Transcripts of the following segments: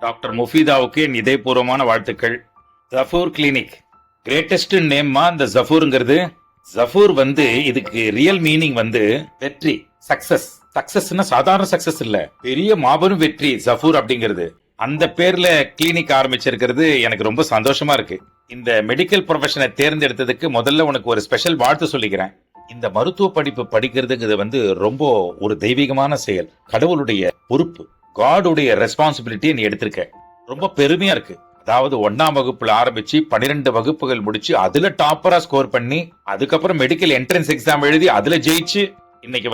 Doctor முஃபீதாவுக்கு என் இதயபூர்வமான வாழ்த்துக்கள். ஜஃபூர் clinic greatest நேம்மா இந்த ஜஃபூர்ங்கிறது. ஜஃபூர் இதுக்கு ரியல் மீனிங் வெற்றி, சக்சஸ். சக்சஸ்னா சாதாரண சக்சஸ் இல்ல, பெரிய மாபெரும் வெற்றி ஜஃபூர் அப்படிங்கிறது. அந்த பேர்ல கிளினிக் ஆரம்பிச்சிருக்கிறது எனக்கு ரொம்ப சந்தோஷமா இருக்கு. இந்த மெடிக்கல் ப்ரொஃபஷனை தேர்ந்தெடுத்ததுக்கு முதல்ல உனக்கு ஒரு ஸ்பெஷல் வாழ்த்து சொல்லிக்கிறேன். இந்த மருத்துவ படிப்பு படிக்கிறதுங்கிறது ரொம்ப ஒரு தெய்வீகமான செயல், கடவுளுடைய பொறுப்பு, காடுடைய ரெஸ்பான்சிபிலிட்டி நீ எடுத்திருக்க. ரொம்ப பெருமையா இருக்கு. அதாவது 1ஆம் வகுப்புல ஆரம்பிச்சு 12 வகுப்புகள் முடிச்சு அதுல டாப்பரா ஸ்கோர் பண்ணி அதுக்கப்புறம் மெடிக்கல் என்ட்ரன்ஸ் எக்ஸாம் எழுதி அதுல ஜெயிச்சு இன்னைக்கு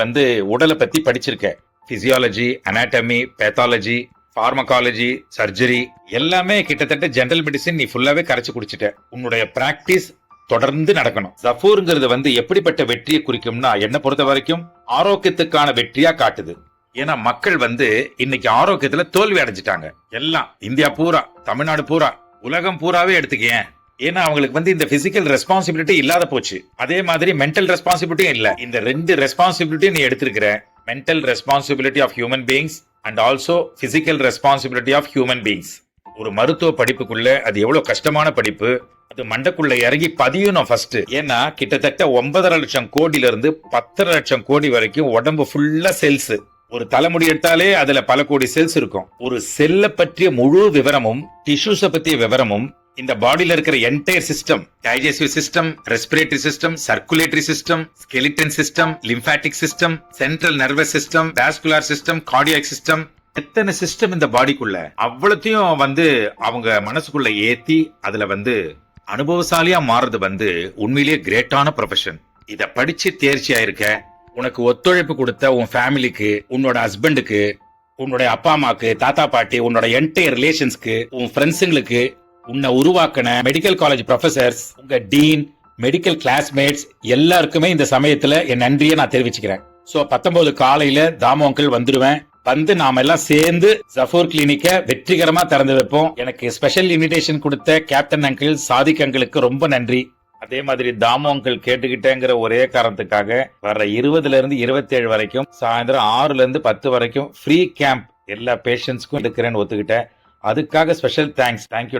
உடலை பத்தி படிச்சிருக்க. Physiology, anatomy, pathology, pharmacology, surgery எல்லாமே கிட்டத்தட்ட ஜெனரல் மெடிசின் நீ ஃபுல்லாவே கரைச்சு குடிச்சிட்ட. உன்னுடைய பிராக்டிஸ் தொடர்ந்து நடக்கணும். ஜஃபூர்ங்கிறது எப்படிப்பட்ட வெற்றியை குறிக்கும்னா என்ன பொறுத்த வரைக்கும் ஆரோக்கியத்துக்கான வெற்றியா காட்டுது. ஏன்னா மக்கள் இன்னைக்கு ஆரோக்கியத்துல தோல்வி அடைஞ்சிட்டாங்க. எல்லாம் இந்தியா பூரா, தமிழ்நாடு பூரா, உலகம் பூராவே எடுத்துக்கேன். ஏன்னா அவங்களுக்கு இந்த பிசிக்கல் ரெஸ்பான்சிபிலிட்டி இல்லாத போச்சு. அதே மாதிரி மென்டல் ரெஸ்பான்சிபிலிட்டியும் இல்ல. இந்த 2 ரெஸ்பான்சிபிலிட்டி நீ எடுத்திருக்கிற. Mental responsibility of human beings and also physical responsibility of human beings. ஒரு மருத்துவ படிப்புக்குள்ள அது எவ்வளவு கஷ்டமான படிப்பு. அது மண்டக்குள்ள இறங்கி பதியணும் ஃபர்ஸ்ட். ஏன்னா கிட்டத்தட்ட 9.5 லட்சம் கோடியில இருந்து 10.5 லட்சம் கோடி வரைக்கும் உடம்பு ஃபுல்லா செல்ஸ். ஒரு தலைமுடி எடுத்தாலே அதுல பல கோடி செல்ஸ் இருக்கும். ஒரு செல்ல பற்றிய முழு விவரமும், டிஷ்யூஸ பற்றிய விவரமும், இந்த பாடியில இருக்கிற entire system, digestive system, respiratory system, circulatory system, skeleton system, lymphatic system, central nervous system, vascular system, cardiac system, எத்தனை சிஸ்டம் இந்த பாடிக்குள்ள, அவ்வளத்தையும் அவங்க மனசுக்குள்ள ஏத்தி அதுல அனுபவசாலியா மாறுறது உண்மையிலேயே கிரேட்டான ப்ரொஃபஷன். இத படிச்சு தேர்ச்சி ஆயிருக்க. உனக்கு ஒத்துழைப்பு கொடுத்த உன் ஃபேமிலிக்கு, உன்னோட ஹஸ்பண்டுக்கு, உன்னோட அப்பா அம்மாக்கு, தாத்தா பாட்டி, உன்னோட என்டையர் ரிலேஷன்ஸ்க்கு, உன் ஃப்ரெண்ட்ஸுங்களுக்கு, உன்னை உருவாக்கின மெடிக்கல் காலேஜ் ப்ரொஃபசர்ஸ், உங்க டீன், மெடிக்கல் கிளாஸ்மேட்ஸ் எல்லாருக்குமே இந்த சமயத்துல என் நன்றியை நான் தெரிவிச்சுக்கிறேன். சோ 19 காலையில தாமு அங்கிள் வந்துடுவேன். நாம எல்லாம் சேர்ந்து ஜஃபூர் கிளினிக்க வெற்றிகரமா திறந்து வைப்போம். எனக்கு ஸ்பெஷல் இன்விடேஷன் கொடுத்த கேப்டன் அங்கிள், சாதிக் அங்கிளுக்கு ரொம்ப நன்றி. அதே மாதிரி தாமு அங்கிள் கேட்டுக்கிட்டேங்கிற ஒரே காரணத்துக்காக வர்ற 20ல இருந்து 27 வரைக்கும் சாயந்தரம் 6ல இருந்து 10 வரைக்கும் ஃப்ரீ கேம்ப் எல்லா பேஷண்ட்ஸ்க்கும் எடுக்கிறேன்னு ஒத்துக்கிட்டேன். அதுக்காக ஸ்பெஷல் தேங்க்ஸ். தேங்க்யூ.